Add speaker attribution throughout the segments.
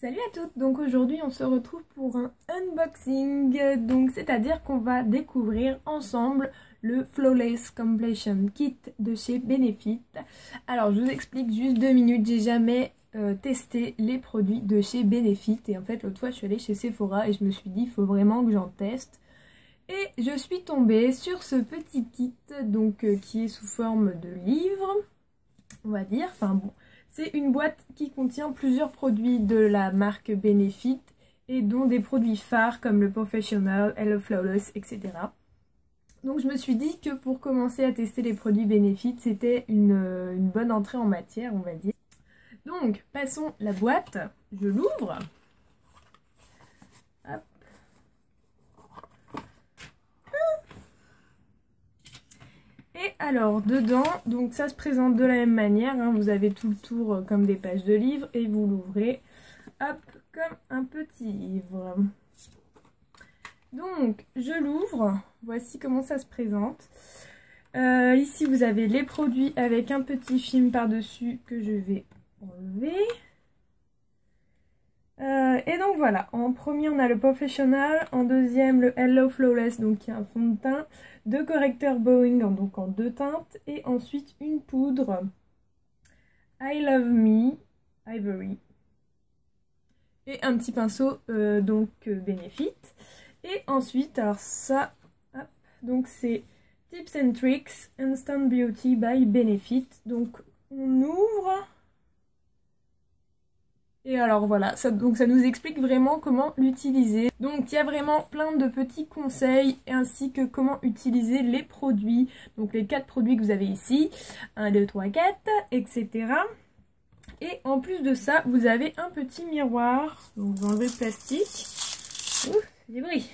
Speaker 1: Salut à toutes, donc aujourd'hui on se retrouve pour un unboxing, donc c'est-à-dire qu'on va découvrir ensemble le Flawless Completion Kit de chez Benefit. Alors je vous explique juste 2 minutes, j'ai jamais testé les produits de chez Benefit et en fait l'autre fois je suis allée chez Sephora et je me suis dit il faut vraiment que j'en teste. Et je suis tombée sur ce petit kit donc qui est sous forme de livre, on va dire, enfin bon. C'est une boîte qui contient plusieurs produits de la marque Benefit et dont des produits phares comme le Professional, Hello Flawless, etc. Donc je me suis dit que pour commencer à tester les produits Benefit, c'était une bonne entrée en matière, on va dire. Donc passons la boîte, je l'ouvre. Hop. Et alors dedans, donc ça se présente de la même manière, hein, vous avez tout le tour comme des pages de livre et vous l'ouvrez, hop, comme un petit livre. Donc je l'ouvre, voici comment ça se présente. Ici vous avez les produits avec un petit film par-dessus que je vais enlever. Et donc voilà, en premier on a le Professional, en deuxième le Hello Flawless, donc qui est un fond de teint, 2 correcteurs Boeing, donc en 2 teintes, et ensuite une poudre I Love Me Ivory, et un petit pinceau Benefit. Et ensuite, alors ça, hop, donc c'est Tips and Tricks Instant Beauty by Benefit, donc on ouvre. Et alors voilà, ça nous explique vraiment comment l'utiliser. Donc il y a vraiment plein de petits conseils ainsi que comment utiliser les produits. Donc les 4 produits que vous avez ici, 1, 2, 3, 4, etc. Et en plus de ça, vous avez un petit miroir. Donc vous enlevez le plastique. Ouh, des bruits.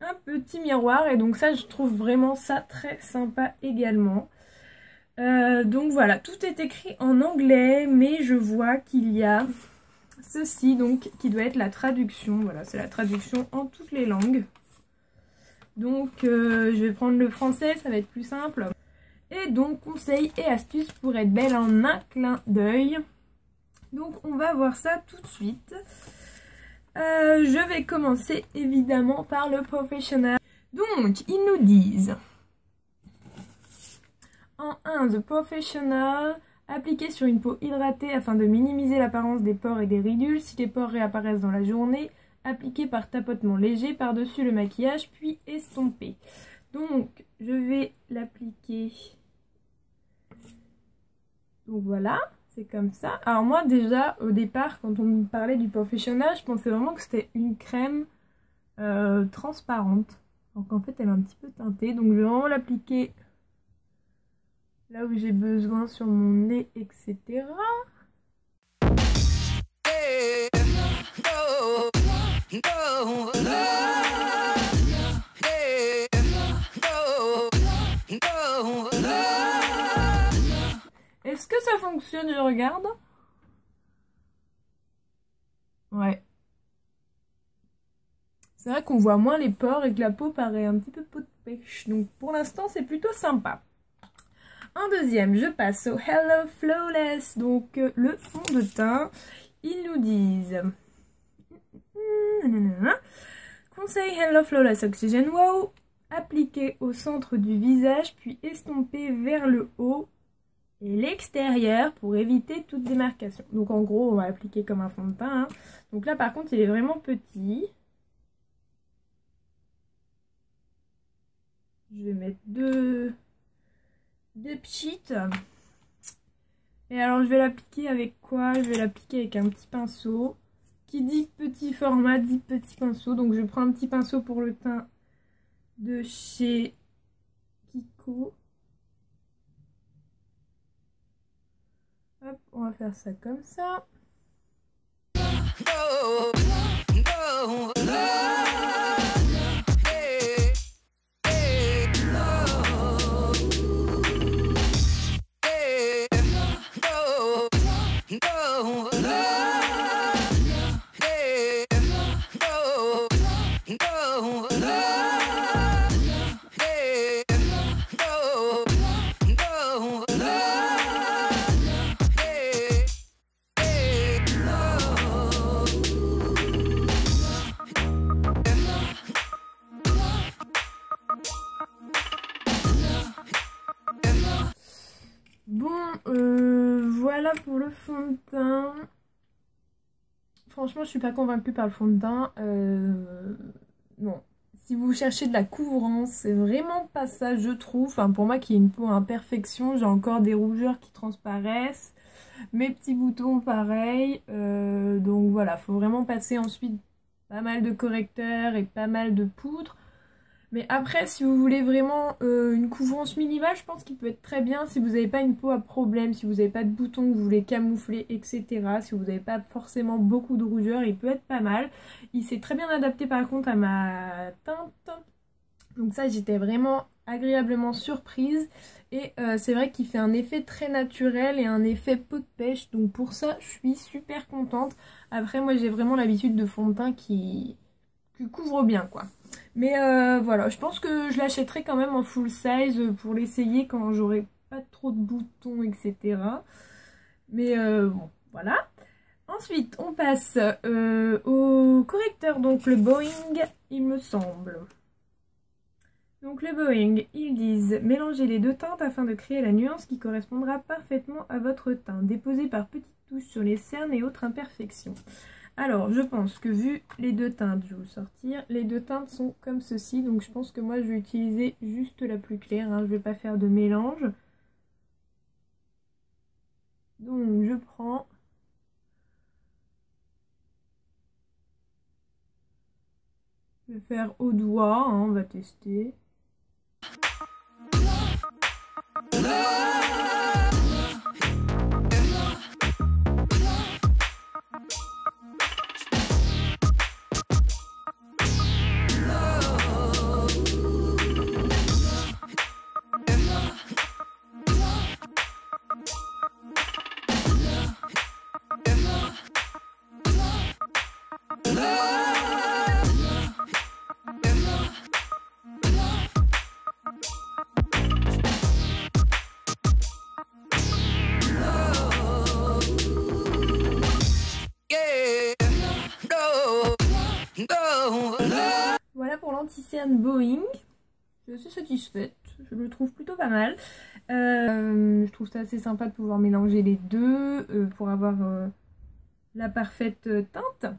Speaker 1: Un petit miroir et donc ça je trouve vraiment ça très sympa également. Donc voilà, tout est écrit en anglais, mais je vois qu'il y a ceci donc qui doit être la traduction. Voilà, c'est la traduction en toutes les langues. Donc je vais prendre le français, ça va être plus simple. Et donc conseils et astuces pour être belle en un clin d'œil. Donc on va voir ça tout de suite. Je vais commencer évidemment par le Professional. Donc ils nous disent: en 1, The Professional, appliqué sur une peau hydratée afin de minimiser l'apparence des pores et des ridules. Si les pores réapparaissent dans la journée, appliqué par tapotement léger par-dessus le maquillage, puis estompé. Donc, je vais l'appliquer. Donc voilà, c'est comme ça. Alors moi déjà, au départ, quand on me parlait du Professional, je pensais vraiment que c'était une crème transparente. Donc en fait, elle est un petit peu teintée. Donc je vais vraiment l'appliquer là où j'ai besoin sur mon nez, etc. Est-ce que ça fonctionne? Je regarde. Ouais. C'est vrai qu'on voit moins les pores et que la peau paraît un petit peu peau de pêche. Donc pour l'instant, c'est plutôt sympa. En deuxième, je passe au Hello Flawless, donc le fond de teint. Ils nous disent conseil Hello Flawless Oxygen Wow, appliqué au centre du visage puis estompé vers le haut et l'extérieur pour éviter toute démarcation. Donc en gros, on va appliquer comme un fond de teint. Hein. Donc là, par contre, il est vraiment petit. Je vais mettre deux petites. Et alors je vais l'appliquer avec quoi? Je vais l'appliquer avec un petit pinceau. Qui dit petit format dit petit pinceau. Donc je prends un petit pinceau pour le teint de chez Kiko. Hop, on va faire ça comme ça. fond de teint, franchement je suis pas convaincue par le fond de teint. Non. Si vous cherchez de la couvrance, c'est vraiment pas ça je trouve. Enfin pour moi qui ai une peau à imperfection, j'ai encore des rougeurs qui transparaissent. Mes petits boutons pareil. Donc voilà, faut vraiment passer ensuite pas mal de correcteurs et pas mal de poudre. Mais après, si vous voulez vraiment une couvrance minimale, je pense qu'il peut être très bien si vous n'avez pas une peau à problème, si vous n'avez pas de boutons que vous voulez camoufler, etc. Si vous n'avez pas forcément beaucoup de rougeur, il peut être pas mal. Il s'est très bien adapté par contre à ma teinte. Donc ça, j'étais vraiment agréablement surprise. Et c'est vrai qu'il fait un effet très naturel et un effet peau de pêche. Donc pour ça, je suis super contente. Après, moi, j'ai vraiment l'habitude de fond de teint qui couvre bien, quoi. Mais voilà, je pense que je l'achèterai quand même en full size pour l'essayer quand j'aurai pas trop de boutons, etc. Mais bon, voilà. Ensuite, on passe au correcteur, donc le Boeing, il me semble. Donc le Boeing, ils disent mélangez les deux teintes afin de créer la nuance qui correspondra parfaitement à votre teint. Déposez par petites touches sur les cernes et autres imperfections. Alors, je pense que vu les deux teintes, je vais vous sortir, les deux teintes sont comme ceci. Donc je pense que moi, je vais utiliser juste la plus claire. Hein, je ne vais pas faire de mélange. Donc je prends... Je vais faire au doigt, hein, on va tester. Voilà pour l'anti-cerne Boeing. Je suis satisfaite, je le trouve plutôt pas mal. Je trouve ça assez sympa de pouvoir mélanger les deux pour avoir la parfaite teinte.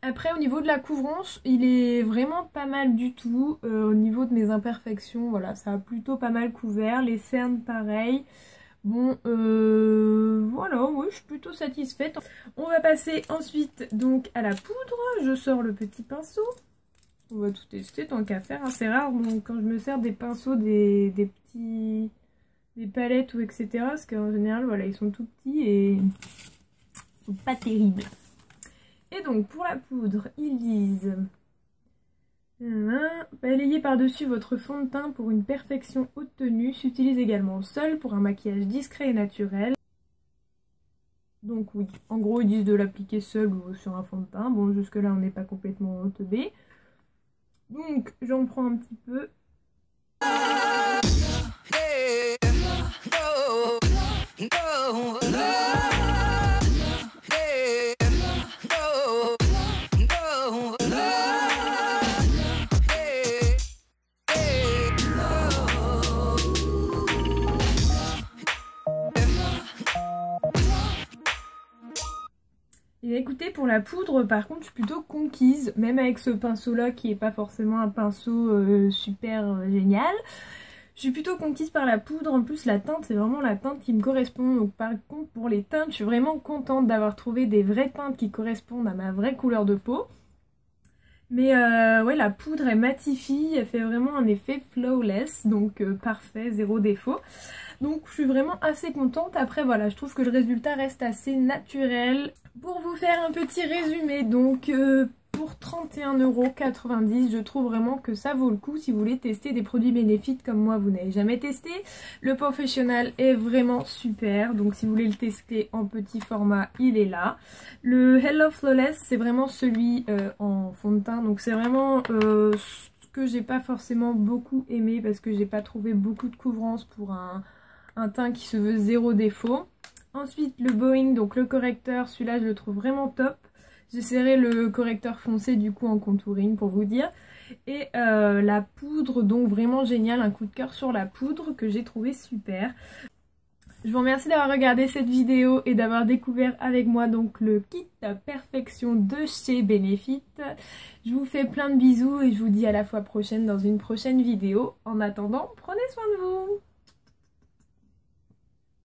Speaker 1: Après au niveau de la couvrance, il est vraiment pas mal du tout. Au niveau de mes imperfections, voilà, ça a plutôt pas mal couvert. Les cernes pareil. Bon, voilà, oui, je suis plutôt satisfaite. On va passer ensuite donc à la poudre. Je sors le petit pinceau. On va tout tester tant qu'à faire. Hein. C'est rare donc, quand je me sers des pinceaux, des palettes ou etc. Parce qu'en général, voilà, ils sont tout petits et ils sont pas terribles. Et donc pour la poudre, ils disent balayez par-dessus votre fond de teint pour une perfection haute tenue. S'utilise également seul pour un maquillage discret et naturel. Donc oui, en gros ils disent de l'appliquer seul ou sur un fond de teint. Bon jusque là on n'est pas complètement teubé. Donc j'en prends un petit peu. Et écoutez, pour la poudre, par contre, je suis plutôt conquise, même avec ce pinceau-là qui n'est pas forcément un pinceau super génial. Je suis plutôt conquise par la poudre. En plus, la teinte, c'est vraiment la teinte qui me correspond. Donc, par contre, pour les teintes, je suis vraiment contente d'avoir trouvé des vraies teintes qui correspondent à ma vraie couleur de peau. Mais ouais, la poudre, elle matifie, elle fait vraiment un effet flawless, donc parfait, zéro défaut. Donc je suis vraiment assez contente. Après voilà, je trouve que le résultat reste assez naturel. Pour vous faire un petit résumé, donc pour 31,90 €, je trouve vraiment que ça vaut le coup si vous voulez tester des produits Benefit comme moi vous n'avez jamais testé. Le professionnel est vraiment super, donc si vous voulez le tester en petit format, il est là. Le Hello Flawless, c'est vraiment celui en fond de teint, donc c'est vraiment ce que j'ai pas forcément beaucoup aimé parce que j'ai pas trouvé beaucoup de couvrance pour un teint qui se veut zéro défaut. Ensuite le Boeing, donc le correcteur, celui-là je le trouve vraiment top. J'essaierai le correcteur foncé du coup en contouring pour vous dire. Et la poudre, donc vraiment génial, un coup de cœur sur la poudre que j'ai trouvé super. Je vous remercie d'avoir regardé cette vidéo et d'avoir découvert avec moi donc le kit perfection de chez Benefit. Je vous fais plein de bisous et je vous dis à la fois prochaine dans une prochaine vidéo. En attendant, prenez soin de vous.